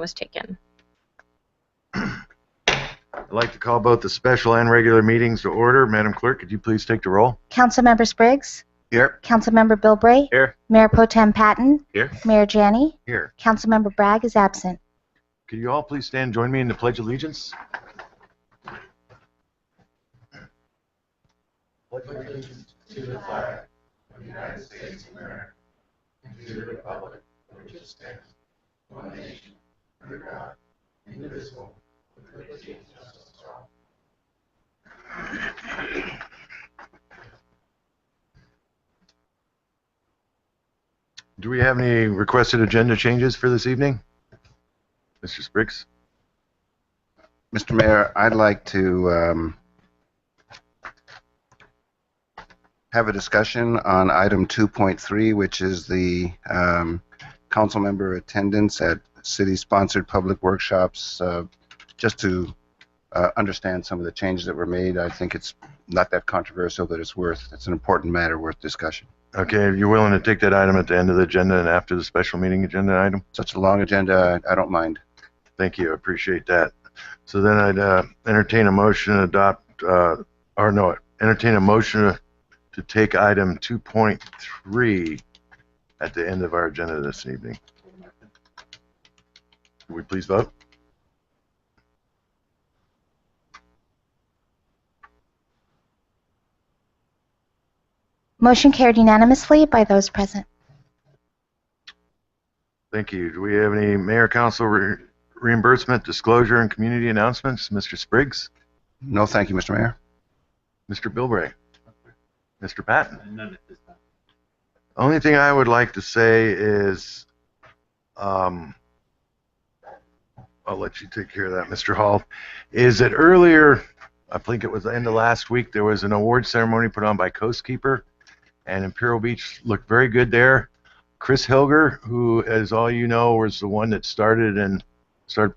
was taken. I'd like to call both the special and regular meetings to order. Madam Clerk, could you please take the roll? Councilmember Spriggs? Here. Councilmember Bilbray? Here. Mayor Pro Tem Patton? Here. Mayor Janney? Here. Councilmember Bragg is absent. Could you all please stand and join me in the Pledge of Allegiance? Pledge allegiance to the flag of the United States of America and to the republic for which it stands, one nation, under God, indivisible, with liberty and justice for all. Do we have any requested agenda changes for this evening? Mr. Spriggs? Mr. Mayor, I'd like to have a discussion on item 2.3, which is the council member attendance at city-sponsored public workshops, just to understand some of the changes that were made. I think it's not that controversial, but it's an important matter worth discussion. Okay, if you're willing to take that item at the end of the agenda and after the special meeting agenda item? Such a long agenda, I don't mind. Thank you, I appreciate that. So then I'd entertain a motion to adopt, entertain a motion to take item 2.3 at the end of our agenda this evening. Can we please vote? Motion carried unanimously by those present. Thank you. Do we have any mayor council reimbursement, disclosure, and community announcements? Mr. Spriggs? No, thank you, Mr. Mayor. Mr. Bilbray? Mr. Patton? None at this time. Only thing I would like to say is, I'll let you take care of that, Mr. Hall, is that earlier, I think it was the end of last week, there was an award ceremony put on by Coastkeeper, and Imperial Beach looked very good there. Chris Hilger, who, as all you know, was the one that started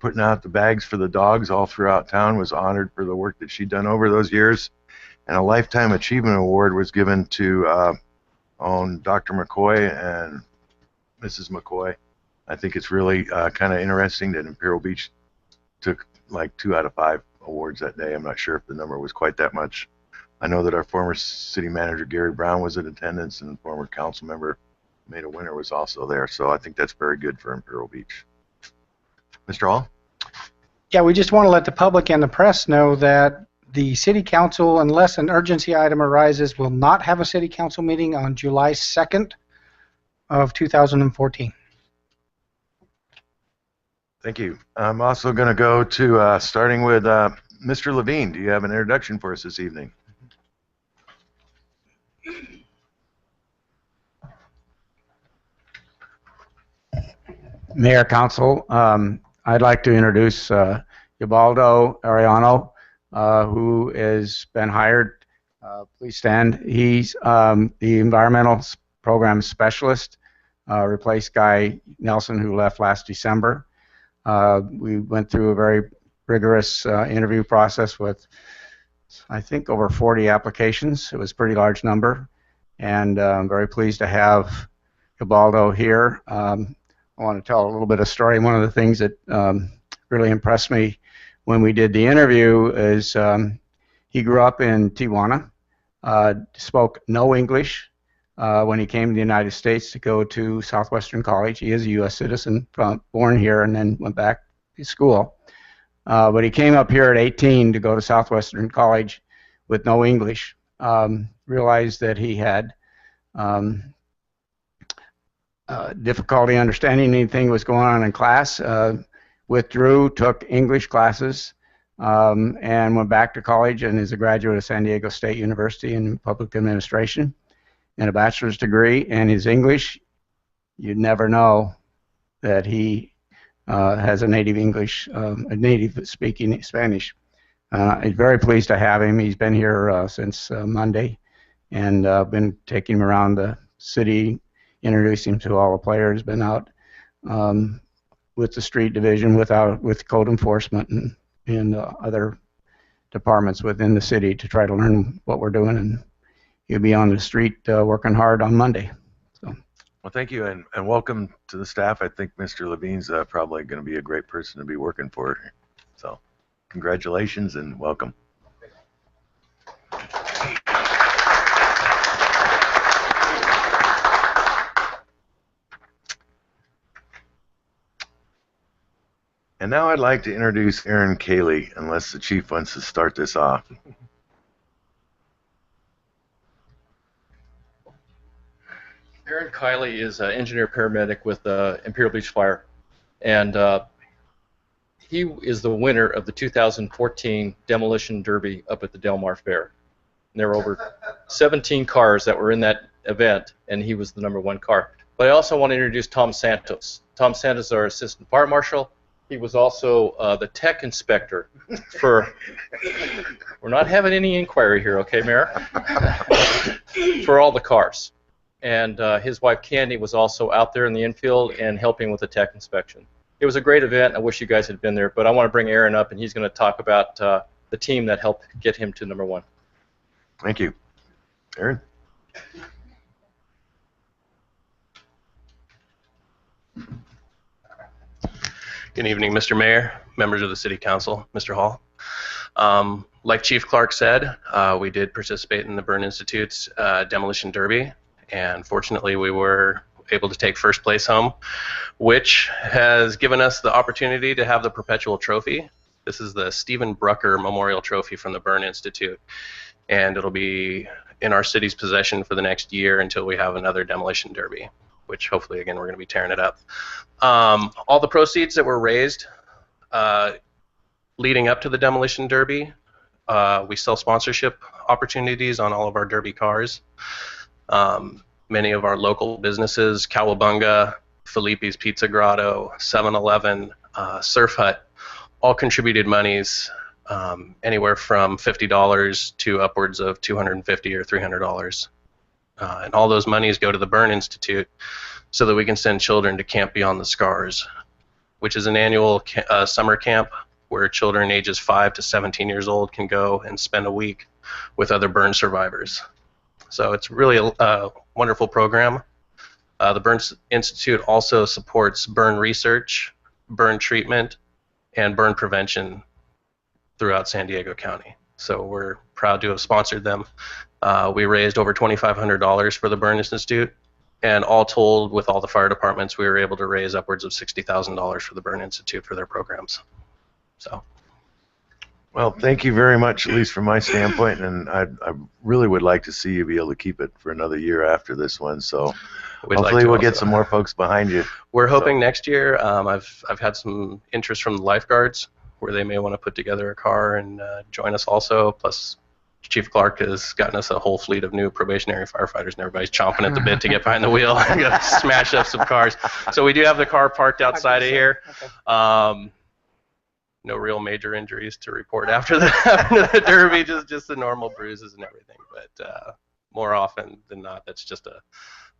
putting out the bags for the dogs all throughout town, was honored for the work that she'd done over those years. And a Lifetime Achievement Award was given to Dr. McCoy and Mrs. McCoy. I think it's really kind of interesting that Imperial Beach took like 2 out of 5 awards that day. I'm not sure if the number was quite that much. I know that our former city manager, Gary Brown, was in attendance, and former council member, Maida Winter, was also there. So I think that's very good for Imperial Beach. Mr. Hall? Yeah, we just want to let the public and the press know that the City Council, unless an urgency item arises, will not have a City Council meeting on July 2nd of 2014. Thank you. I'm also going to go to starting with Mr. Levine. Do you have an introduction for us this evening? Mayor, Council, I'd like to introduce Ubaldo Arellano, who has been hired. Please stand. He's the environmental program specialist, replaced Guy Nelson, who left last December. We went through a very rigorous interview process with, I think, over 40 applications. It was a pretty large number, and I'm very pleased to have Ubaldo here. I want to tell a little bit of story. One of the things that really impressed me when we did the interview is he grew up in Tijuana, spoke no English when he came to the United States to go to Southwestern College. He is a U.S. citizen, born here, and then went back to school. But he came up here at 18 to go to Southwestern College with no English. Realized that he had difficulty understanding anything that was going on in class, withdrew, took English classes, and went back to college and is a graduate of San Diego State University in public administration and a bachelor's degree. And his English, you'd never know that he has a native English, a native speaking Spanish. I'm very pleased to have him. He's been here since Monday, and been taking him around the city, introducing him to all the players, been out with the street division, with code enforcement and other departments within the city to try to learn what we're doing, and he'll be on the street working hard on Monday. So Well, thank you, and welcome to the staff. I think Mr. Levine's probably going to be a great person to be working for. So, congratulations and welcome. And now I'd like to introduce Aaron Cayley, unless the chief wants to start this off. Aaron Kiley is an engineer paramedic with Imperial Beach Fire, and he is the winner of the 2014 Demolition Derby up at the Del Mar Fair. And there were over 17 cars that were in that event, and he was the #1 car. But I also want to introduce Tom Santos. Tom Santos is our assistant fire marshal. He was also the tech inspector for, we're not having any inquiry here, okay, Mayor? For all the cars. And his wife Candy was also out there in the infield and helping with the tech inspection. It was a great event. I wish you guys had been there, but I want to bring Aaron up, and he's going to talk about the team that helped get him to #1. Thank you. Aaron? Good evening, Mr. Mayor, members of the City Council, Mr. Hall. Like Chief Clark said, we did participate in the Burn Institute's Demolition Derby, and fortunately we were able to take first place home, which has given us the opportunity to have the perpetual trophy. This is the Stephen Brucker Memorial Trophy from the Burn Institute, and it'll be in our city's possession for the next year until we have another Demolition Derby, which hopefully, again, we're going to be tearing it up. All the proceeds that were raised leading up to the Demolition Derby, we sell sponsorship opportunities on all of our Derby cars. Many of our local businesses, Cowabunga, Felipe's Pizza Grotto, 7-Eleven, Surf Hut, all contributed monies anywhere from $50 to upwards of $250 or $300. And all those monies go to the Burn Institute so that we can send children to Camp Beyond the Scars, which is an annual summer camp where children ages 5 to 17 years old can go and spend a week with other burn survivors. So it's really a wonderful program. The Burn Institute also supports burn research, burn treatment, and burn prevention throughout San Diego County. So we're proud to have sponsored them. We raised over $2,500 for the Burn Institute, and all told, with all the fire departments, we were able to raise upwards of $60,000 for the Burn Institute for their programs. So, Well, thank you very much, at least from my standpoint, and I really would like to see you be able to keep it for another year after this one. So hopefully we'll get some more folks behind you. We're hoping next year. I've had some interest from the lifeguards where they may want to put together a car and join us also. Plus, Chief Clark has gotten us a whole fleet of new probationary firefighters, and everybody's chomping at the bit to get behind the wheel and smash up some cars. So we do have the car parked outside of here. Okay. No real major injuries to report after the Derby, just the normal bruises and everything. But more often than not, that's just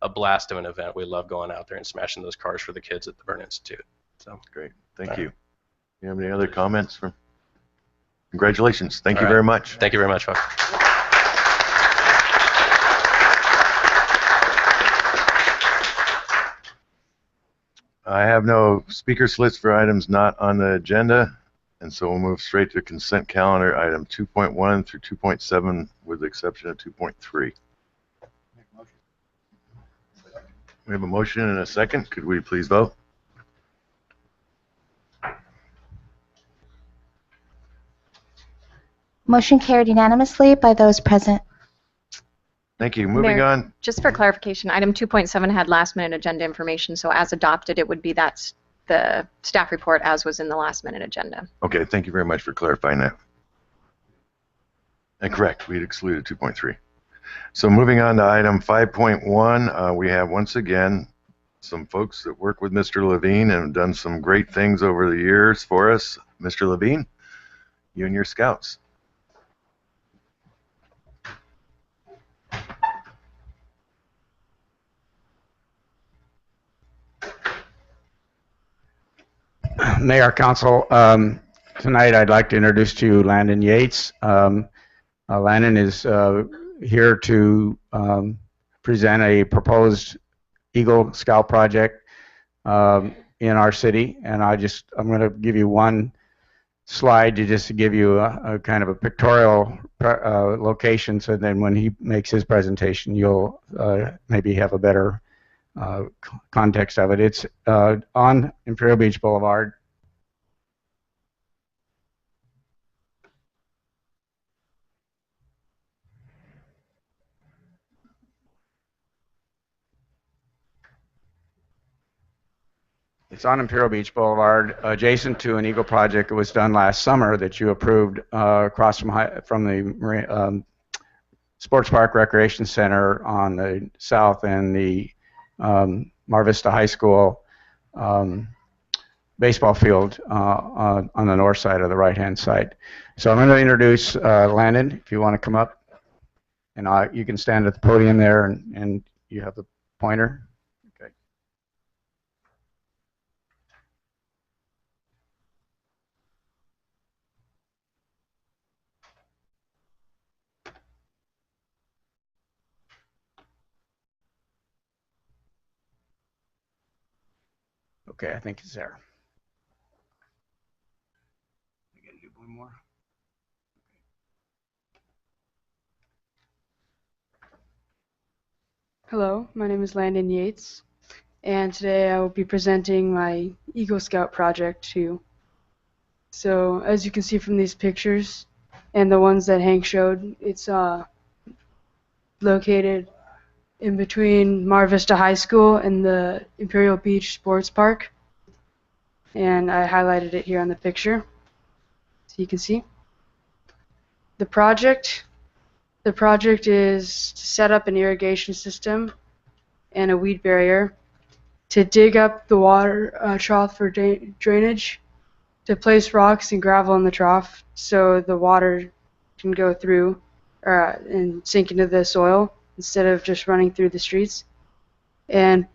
a blast of an event. We love going out there and smashing those cars for the kids at the Burn Institute. So great, thank you. You have any other comments? Congratulations. Thank you very much. Thank you very much, folks. I have no speaker slips for items not on the agenda, and so we'll move straight to consent calendar, item 2.1 through 2.7, with the exception of 2.3. We have a motion and a second. Could we please vote? Motion carried unanimously by those present. Thank you. Moving Mayor, on. Just for clarification, item 2.7 had last-minute agenda information, so as adopted, it would be that's the staff report as was in the last-minute agenda. Okay, thank you very much for clarifying that. And correct, we had excluded 2.3. So moving on to item 5.1, we have once again some folks that work with Mr. Levine and have done some great things over the years for us. Mr. Levine, you and your scouts. Mayor, Council, tonight I'd like to introduce to you Landon Yates. Landon is here to present a proposed Eagle Scout project in our city, and I'm going to give you one slide to just give you a kind of a pictorial location, so then when he makes his presentation, you'll maybe have a better context of it. It's on Imperial Beach Boulevard. It's on Imperial Beach Boulevard, adjacent to an Eagle project that was done last summer that you approved across from the Sports Park Recreation Center on the south and the Mar Vista High School baseball field on the north side of the right-hand side. So I'm going to introduce Landon, if you want to come up. And you can stand at the podium there, and you have the pointer. Okay. Okay, I think it's there. I gotta do one more. Hello, my name is Landon Yates, and today I will be presenting my Eagle Scout project to you. So, as you can see from these pictures, and the ones that Hank showed, it's located in between Mar Vista High School and the Imperial Beach Sports Park, and I highlighted it here on the picture, so you can see. The project is to set up an irrigation system and a weed barrier, to dig up the water trough for drainage, to place rocks and gravel in the trough so the water can go through and sink into the soil instead of just running through the streets, and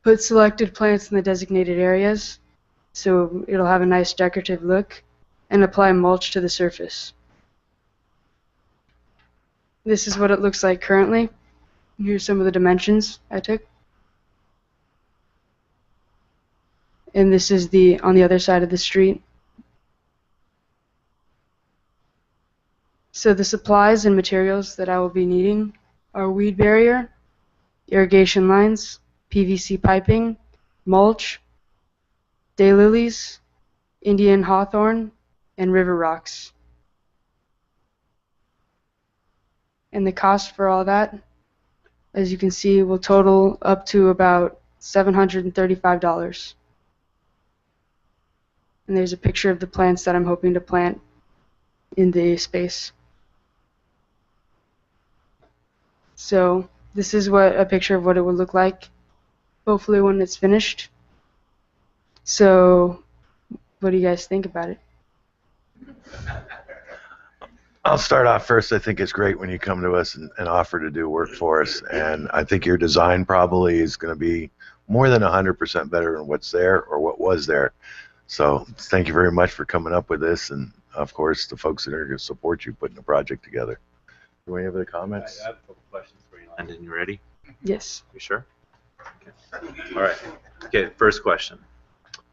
put selected plants in the designated areas so it'll have a nice decorative look, and apply mulch to the surface. This is what it looks like currently. Here's some of the dimensions I took. And this is on the other side of the street. So the supplies and materials that I will be needing are weed barrier, irrigation lines, PVC piping, mulch, daylilies, Indian hawthorn, and river rocks. And the cost for all that, as you can see, will total up to about $735. And there's a picture of the plants that I'm hoping to plant in the space. So this is a picture of what it would look like, hopefully when it's finished. So what do you guys think about it? I'll start off first. I think it's great when you come to us and offer to do work for us, and I think your design probably is going to be more than 100% better than what's there or what was there. So thank you very much for coming up with this, and of course the folks that are going to support you putting the project together. Do we have any comments? I have a couple questions for you, Landon. You ready? Yes. You sure? Okay. All right. Okay, first question.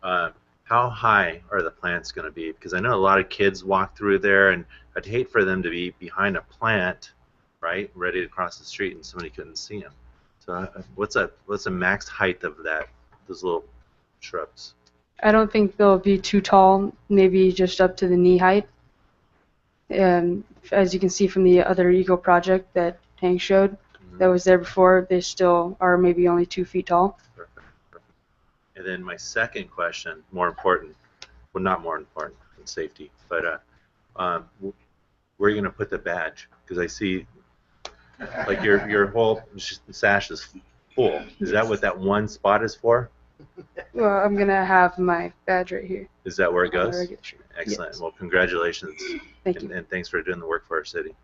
How high are the plants going to be? Because I know a lot of kids walk through there, and I'd hate for them to be behind a plant, right, ready to cross the street, and somebody couldn't see them. So what's a max height of those little shrubs? I don't think they'll be too tall, maybe just up to the knee height. As you can see from the other Eagle project that Hank showed, that was there before, they still are maybe only 2 feet tall. Perfect. And then my second question, more important, well, not more important than safety, but where are you going to put the badge? Because I see, like, your whole sash is full. Is that what that one spot is for? Well, I'm going to have my badge right here. Is that where it goes? Excellent. Yes. Well, congratulations. Thank you. And thanks for doing the work for our city.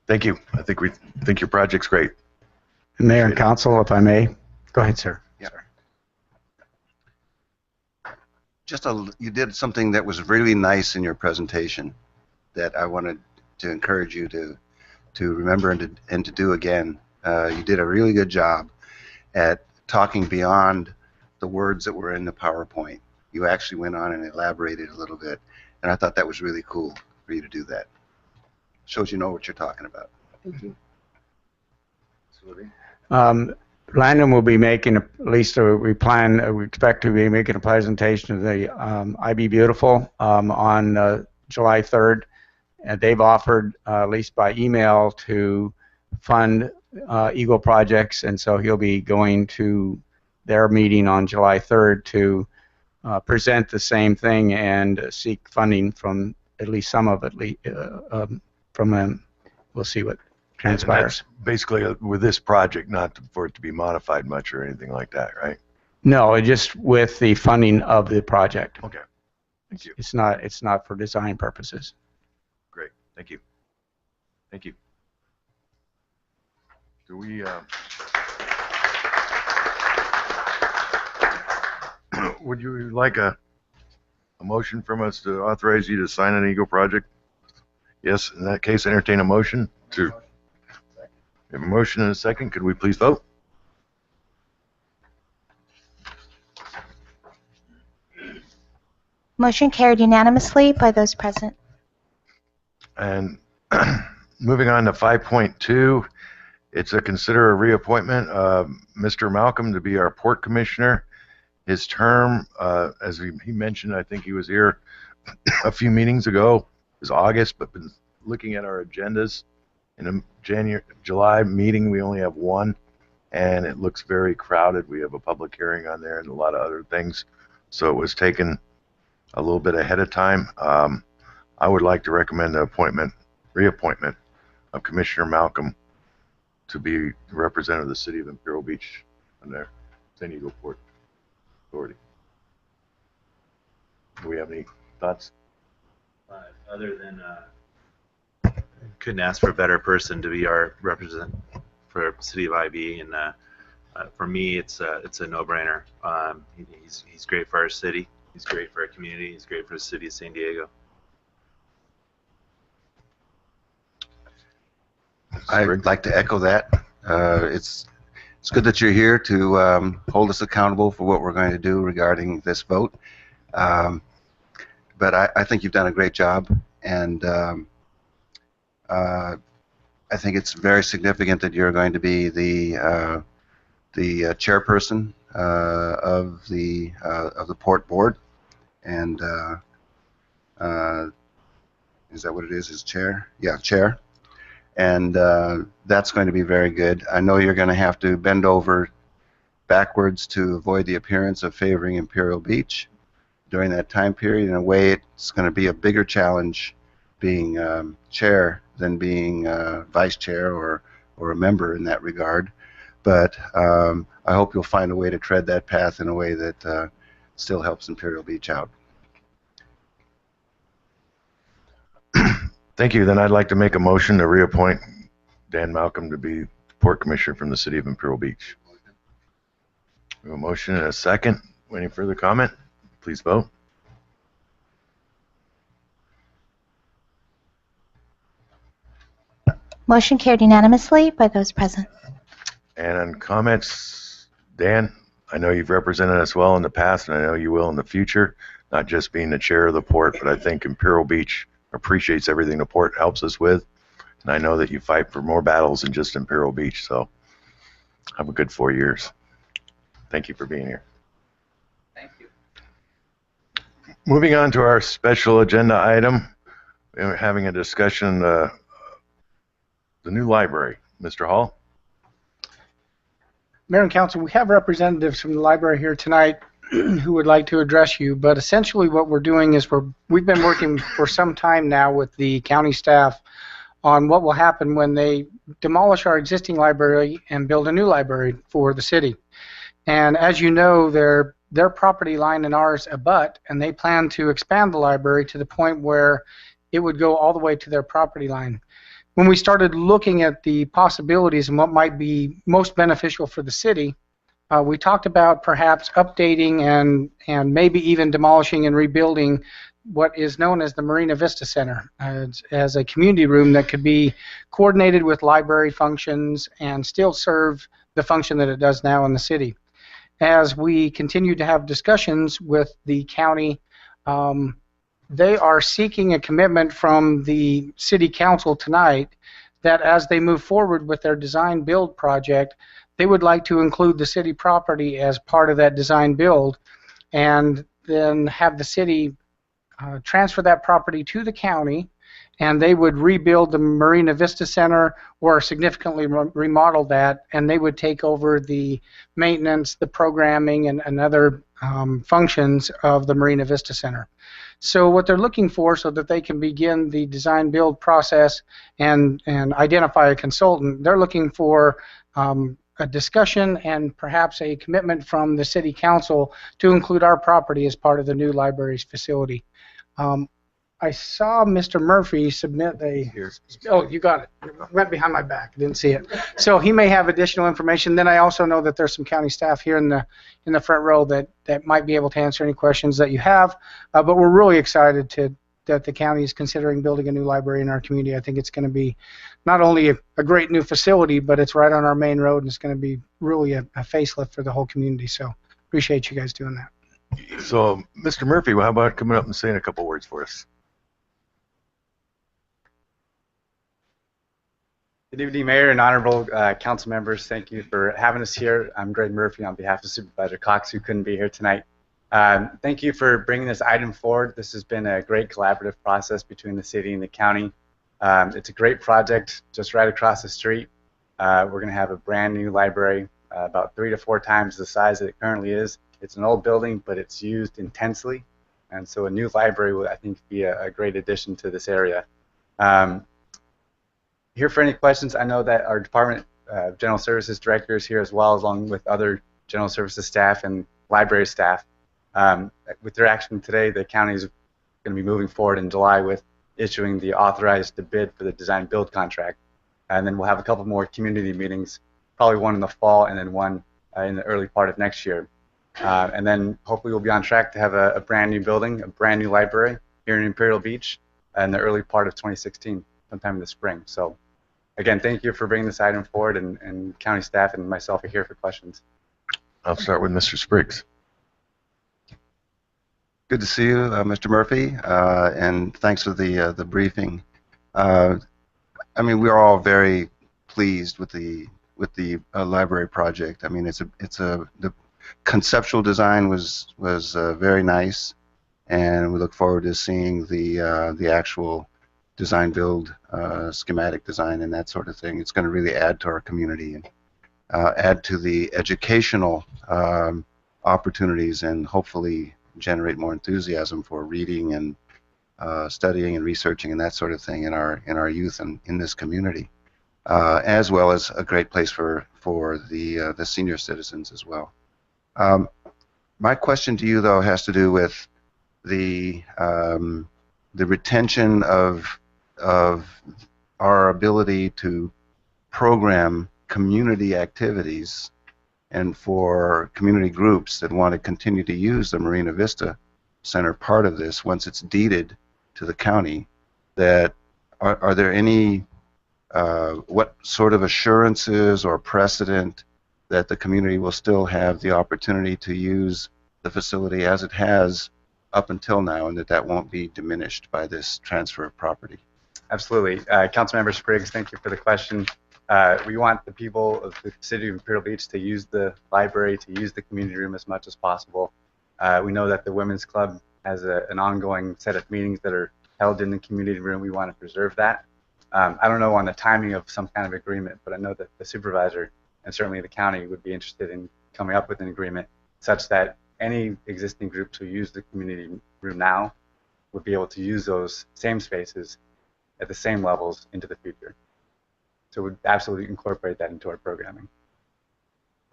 Thank you. I think your project's great. Mayor and Council, if I may. Go ahead, sir. Yeah. You did something that was really nice in your presentation that I wanted to encourage you to to remember and to do again. You did a really good job at talking beyond the words that were in the PowerPoint. You actually went on and elaborated a little bit, and I thought that was really cool for you to do that. Shows you know what you're talking about. Thank you. Landon will be making, at least we expect to be making a presentation of the IB Beautiful on July 3rd. And they've offered, at least by email, to fund Eagle projects, and so he'll be going to their meeting on July 3rd to present the same thing and seek funding from at least some of it from them. We'll see what transpires. Basically, with this project, not for it to be modified much or anything like that, right? No, just with the funding of the project. Okay. Thank you. It's not for design purposes. Great. Thank you. Thank you. Do we? Would you like a motion from us to authorize you to sign an Eagle project? Yes. In that case, entertain a motion to. We have a motion and a second. Could we please vote? Motion carried unanimously by those present. And moving on to 5.2, it's a consider a reappointment of Mr. Malcolm to be our port commissioner. His term, as he mentioned, I think he was here a few meetings ago, is August, but been looking at our agendas. In a July meeting, we only have one, and it looks very crowded. We have a public hearing on there and a lot of other things, so it was taken a little bit ahead of time. I would like to recommend the reappointment of Commissioner Malcolm to be the representative of the City of Imperial Beach on their San Diego Port Authority. Do we have any thoughts? Other than couldn't ask for a better person to be our representative for City of IB, and for me, it's a no-brainer. He's great for our city. He's great for our community. He's great for the city of San Diego. I'd like to echo that. It's good that you're here to hold us accountable for what we're going to do regarding this vote. But I think you've done a great job, and I think it's very significant that you're going to be the chairperson of the port board, and is that what it is? Is chair? Yeah, chair. And that's going to be very good. I know you're going to have to bend over backwards to avoid the appearance of favoring Imperial Beach during that time period. In a way, it's going to be a bigger challenge being chair than being vice chair or a member in that regard. But I hope you'll find a way to tread that path in a way that still helps Imperial Beach out. Thank you. Then I'd like to make a motion to reappoint Dan Malcolm to be Port Commissioner from the City of Imperial Beach. We have a motion and a second. Any further comment? Please vote. Motion carried unanimously by those present. And on comments, Dan, I know you've represented us well in the past, and I know you will in the future, not just being the chair of the port, but I think Imperial Beach appreciates everything the port helps us with, and I know that you fight for more battles than just Imperial Beach, so have a good 4 years. Thank you for being here. Thank you. Moving on to our special agenda item, we're having a discussion, the new library. Mr. Hall? Mayor and Council, we have representatives from the library here tonight who would like to address you, but essentially what we're doing is we've been working for some time now with the county staff on what will happen when they demolish our existing library and build a new library for the city. And as you know, their property line and ours abut, and they plan to expand the library to the point where it would go all the way to their property line. When we started looking at the possibilities and what might be most beneficial for the city, we talked about perhaps updating and maybe even demolishing and rebuilding what is known as the Marina Vista Center as a community room that could be coordinated with library functions and still serve the function that it does now in the city. As we continue to have discussions with the county, they are seeking a commitment from the city council tonight that as they move forward with their design build project, they would like to include the city property as part of that design build, and then have the city transfer that property to the county, and they would rebuild the Marina Vista Center or significantly remodel that, and they would take over the maintenance, the programming, and other functions of the Marina Vista Center. So what they're looking for, so that they can begin the design build process and identify a consultant, they're looking for a discussion and perhaps a commitment from the city council to include our property as part of the new library's facility. I saw Mr. Murphy submit a... Oh, you got it. It went behind my back. I didn't see it. So he may have additional information. Then I also know that there's some county staff here in the front row that might be able to answer any questions that you have. But we're really excited that the county is considering building a new library in our community. I think it's going to be not only a great new facility, but it's right on our main road, and it's going to be really a facelift for the whole community. So appreciate you guys doing that. So, Mr. Murphy, how about coming up and saying a couple words for us? Good evening, Mayor and honorable council members. Thank you for having us here. I'm Greg Murphy on behalf of Supervisor Cox, who couldn't be here tonight. Thank you for bringing this item forward. This has been a great collaborative process between the city and the county. It's a great project just right across the street. We're going to have a brand new library, about 3 to 4 times the size that it currently is. It's an old building, but it's used intensely, and so a new library will, I think, be a great addition to this area. Here for any questions. I know that our Department of General Services Director is here as well, along with other General Services staff and library staff. With their action today, the county is going to be moving forward in July with issuing the authorized to bid for the design build contract. And then we'll have a couple more community meetings, probably one in the fall and then one in the early part of next year. And then hopefully we'll be on track to have a brand new building, a brand new library here in Imperial Beach in the early part of 2016, sometime in the spring. So again, thank you for bringing this item forward, and county staff and myself are here for questions. I'll start with Mr. Spriggs. Good to see you, Mr. Murphy, and thanks for the briefing. I mean, we're all very pleased with the library project. I mean, the conceptual design was very nice, and we look forward to seeing the actual design build, schematic design, and that sort of thing. It's going to really add to our community and add to the educational opportunities, and hopefully generate more enthusiasm for reading and studying and researching and that sort of thing in our youth and in this community, as well as a great place for the senior citizens as well. My question to you, though, has to do with the retention of our ability to program community activities, and for community groups that want to continue to use the Marina Vista Center part of this once it's deeded to the county. That are there any what sort of assurances or precedent that the community will still have the opportunity to use the facility as it has up until now, and that won't be diminished by this transfer of property? Absolutely. Councilmember Spriggs, thank you for the question. We want the people of the city of Imperial Beach to use the library, to use the community room as much as possible. We know that the Women's Club has an ongoing set of meetings that are held in the community room. We want to preserve that. I don't know on the timing of some kind of agreement, but I know that the supervisor and certainly the county would be interested in coming up with an agreement such that any existing groups who use the community room now would be able to use those same spaces at the same levels into the future. So we'd absolutely incorporate that into our programming.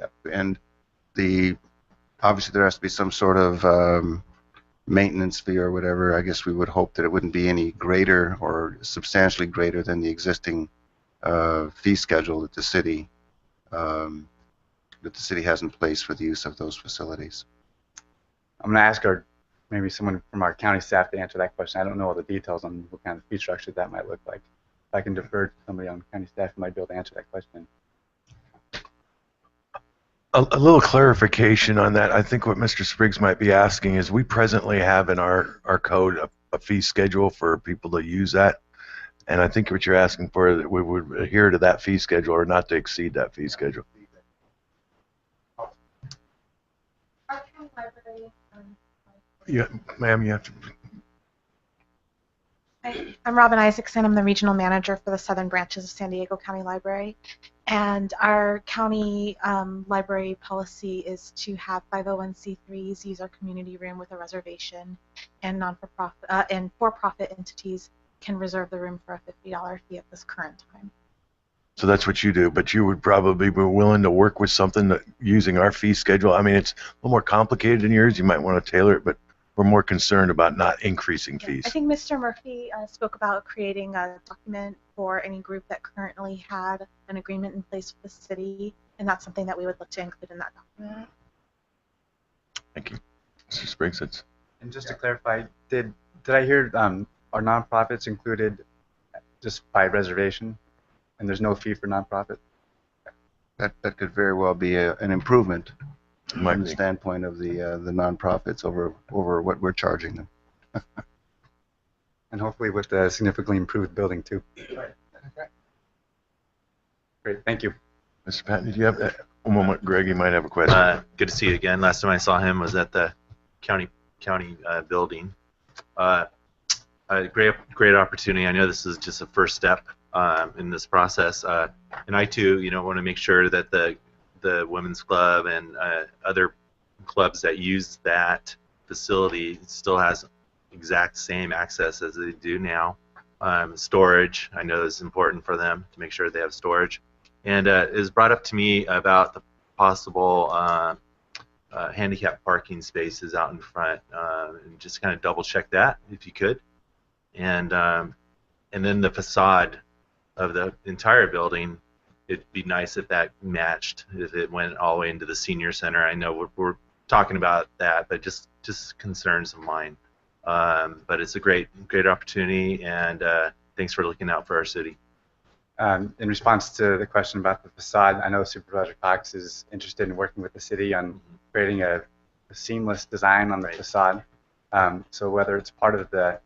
Yep. And obviously there has to be some sort of maintenance fee or whatever. I guess we would hope that it wouldn't be any greater or substantially greater than the existing fee schedule that the city has in place for the use of those facilities. I'm going to ask our maybe someone from our county staff to answer that question. I don't know all the details on what kind of fee structure that might look like. If I can defer to somebody on county staff who might be able to answer that question. A little clarification on that. I think what Mr. Spriggs might be asking is we presently have in our code a fee schedule for people to use that. And I think what you're asking for is that we would adhere to that fee schedule or not to exceed that fee schedule. Yeah, ma'am, you have to. Hi, I'm Robin Isaacson. I'm the regional manager for the southern branches of San Diego County Library. And our county library policy is to have 501c3s use our community room with a reservation, and non-for-profit and for-profit entities can reserve the room for a $50 fee at this current time. So that's what you do, but you would probably be willing to work with something that using our fee schedule. I mean, it's a little more complicated than yours. You might want to tailor it, but we're more concerned about not increasing fees. I think Mr. Murphy spoke about creating a document for any group that currently had an agreement in place with the city, and that's something that we would look to include in that document. Thank you. Mr. Spriggs, it's... And just to clarify, did I hear are nonprofits included just by reservation, and there's no fee for nonprofit? That could very well be an improvement Might from the be. standpoint of the nonprofits over what we're charging them. And hopefully with a significantly improved building too. Great, thank you. Mr. Patton, did you have one moment? Greg, you might have a question. Good to see you again. Last time I saw him was at the county building. A great opportunity. I know this is just a first step in this process, and I too, want to make sure that the women's club and other clubs that use that facility still has exact same access as they do now. Storage, I know is important for them to make sure they have storage. And it was brought up to me about the possible handicap parking spaces out in front, and just kind of double check that if you could. And then the facade of the entire building, it'd be nice if that matched, if it went all the way into the senior center. I know we're talking about that, but just concerns of mine. But it's a great opportunity, and thanks for looking out for our city. In response to the question about the facade, I know Supervisor Cox is interested in working with the city on creating a seamless design on the facade. So whether it's part of the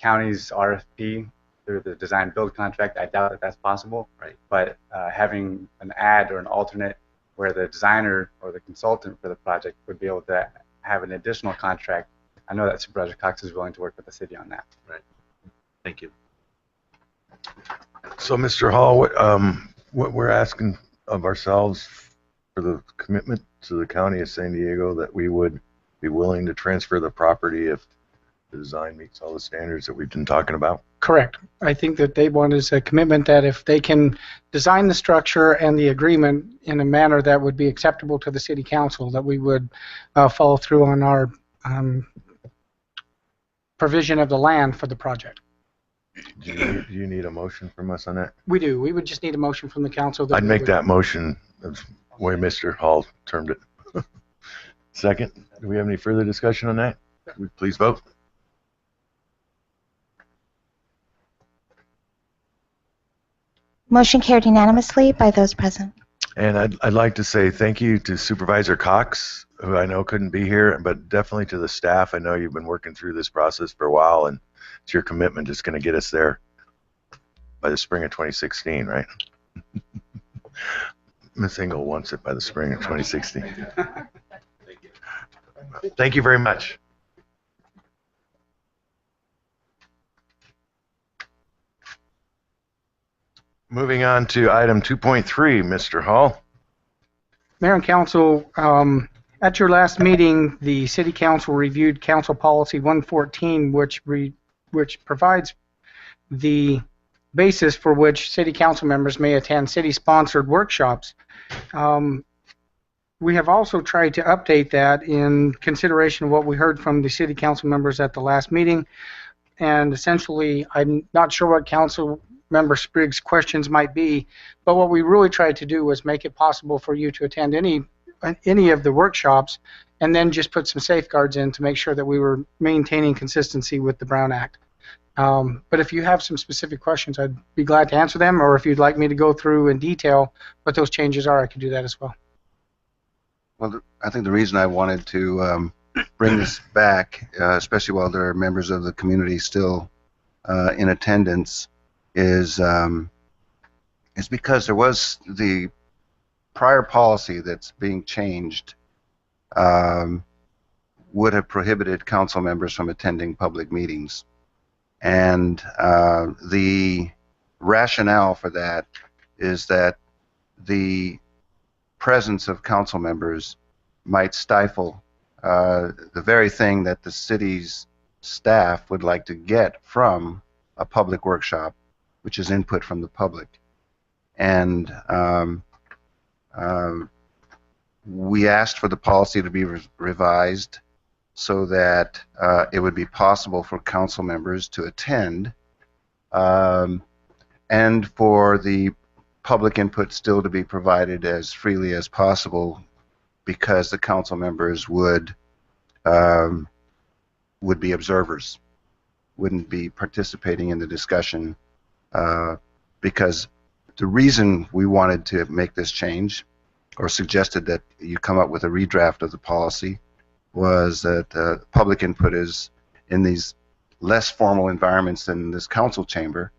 county's RFP through the design build contract, I doubt that that's possible. Right. But having an ad or an alternate where the designer or the consultant for the project would be able to have an additional contract, I know that Supervisor Cox is willing to work with the city on that. Right. Thank you. So, Mr. Hall, what we're asking of ourselves for the commitment to the county of San Diego that we would be willing to transfer the property if the design meets all the standards that we've been talking about? Correct. I think that they want is a commitment that if they can design the structure and the agreement in a manner that would be acceptable to the city council, that we would follow through on our provision of the land for the project. Do you need a motion from us on that? We do. We would just need a motion from the council. I'd make that motion the way Mr. Hall termed it. Second. Do we have any further discussion on that? Please vote. Motion carried unanimously by those present. And I'd like to say thank you to Supervisor Cox, who I know couldn't be here, but definitely to the staff. I know you've been working through this process for a while, and it's your commitment that's going to get us there by the spring of 2016, right? Ms. Engel wants it by the spring of 2016. Thank you very much. Moving on to item 2.3, Mr. Hall. Mayor and Council, at your last meeting, the City Council reviewed Council Policy 114, which provides the basis for which City Council members may attend city-sponsored workshops. We have also tried to update that in consideration of what we heard from the City Council members at the last meeting. And essentially, I'm not sure what Council Member Spriggs' questions might be, but what we really tried to do was make it possible for you to attend any of the workshops and then just put some safeguards in to make sure that we were maintaining consistency with the Brown Act. But if you have some specific questions, I'd be glad to answer them, or if you'd like me to go through in detail what those changes are, I could do that as well. Well, I think the reason I wanted to bring this back, especially while there are members of the community still in attendance, is because there was the prior policy that's being changed would have prohibited council members from attending public meetings. And the rationale for that is that the presence of council members might stifle the very thing that the city's staff would like to get from a public workshop, which is input from the public. And we asked for the policy to be revised so that it would be possible for council members to attend, and for the public input still to be provided as freely as possible, because the council members would be observers, wouldn't be participating in the discussion, because the reason we wanted to make this change, or suggested that you come up with a redraft of the policy, was that public input is, in these less formal environments than this council chamber,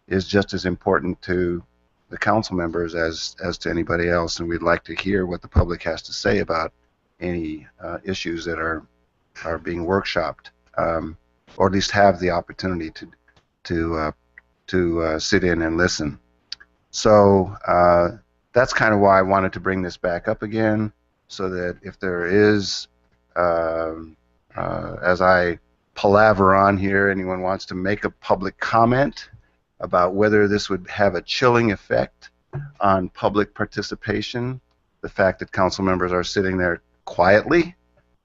is just as important to the council members as to anybody else, and we'd like to hear what the public has to say about any issues that are being workshopped, or at least have the opportunity to sit in and listen. So that's kind of why I wanted to bring this back up again, so that if there is, as I palaver on here, anyone wants to make a public comment about whether this would have a chilling effect on public participation, the fact that council members are sitting there quietly,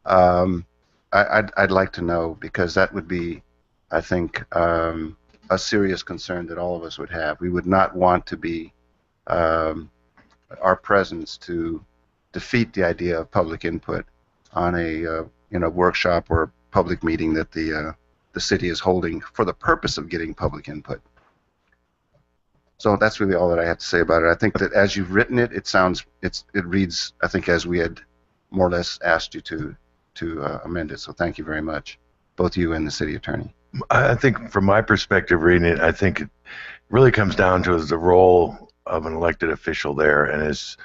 I'd like to know, because that would be, I think, a serious concern that all of us would have. We would not want to be our presence to defeat the idea of public input on a workshop or public meeting that the city is holding for the purpose of getting public input. So that's really all that I have to say about it. I think that as you've written it, it reads, I think, as we had more or less asked you to amend it. So thank you very much, both you and the city attorney. I think from my perspective reading it, I think it really comes down to is the role of an elected official there, and is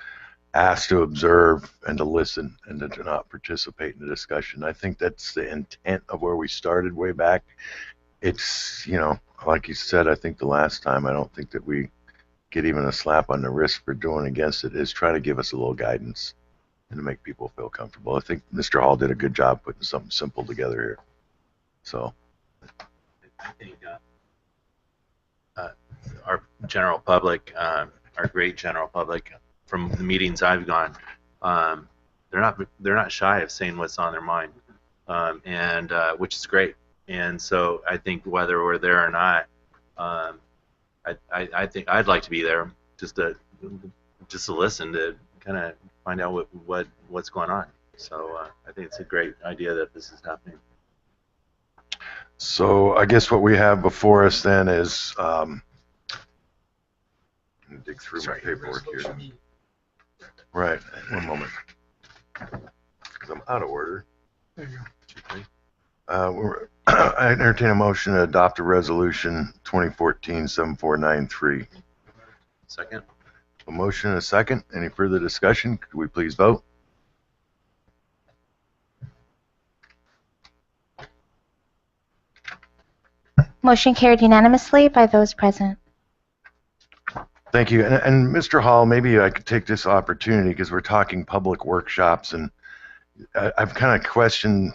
asked to observe and to listen and to not participate in the discussion. I think that's the intent of where we started way back. It's, like you said, I think the last time, I don't think that we get even a slap on the wrist for doing against it, is try to give us a little guidance and to make people feel comfortable. I think Mr. Hall did a good job putting something simple together here. So I think our general public, our great general public, from the meetings I've gone, they're not shy of saying what's on their mind, and which is great. And so I think whether we're there or not, I think I'd like to be there just to listen, to kind of find out what's going on. So I think it's a great idea that this is happening. So I guess what we have before us then is, let me dig through my paperwork here. Right, one moment, because I'm out of order. There you go. I entertain a motion to adopt a resolution 2014-7493. Second. A motion and a second. Any further discussion? Could we please vote? Motion carried unanimously by those present. Thank you. And Mr. Hall, maybe I could take this opportunity, because we're talking public workshops, and I've kind of questioned,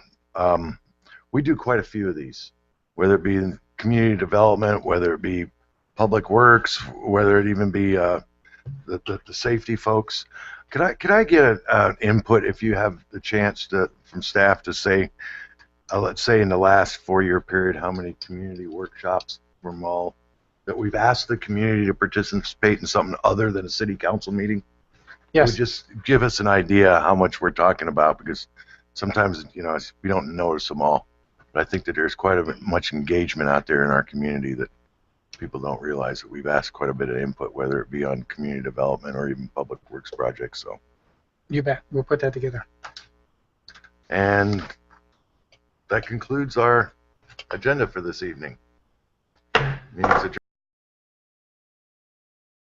we do quite a few of these, whether it be in community development, whether it be public works, whether it even be the safety folks. Could I get an input, if you have the chance, from staff to say, let's say in the last 4-year period, how many community workshops from all that we've asked the community to participate in something other than a city council meeting? Yes. Would just give us an idea how much we're talking about, because sometimes, we don't notice them all. But I think that there's quite a bit much engagement out there in our community that people don't realize that we've asked quite a bit of input, whether it be on community development or even public works projects. So, You bet. We'll put that together. and that concludes our agenda for this evening. Meeting's adjourned.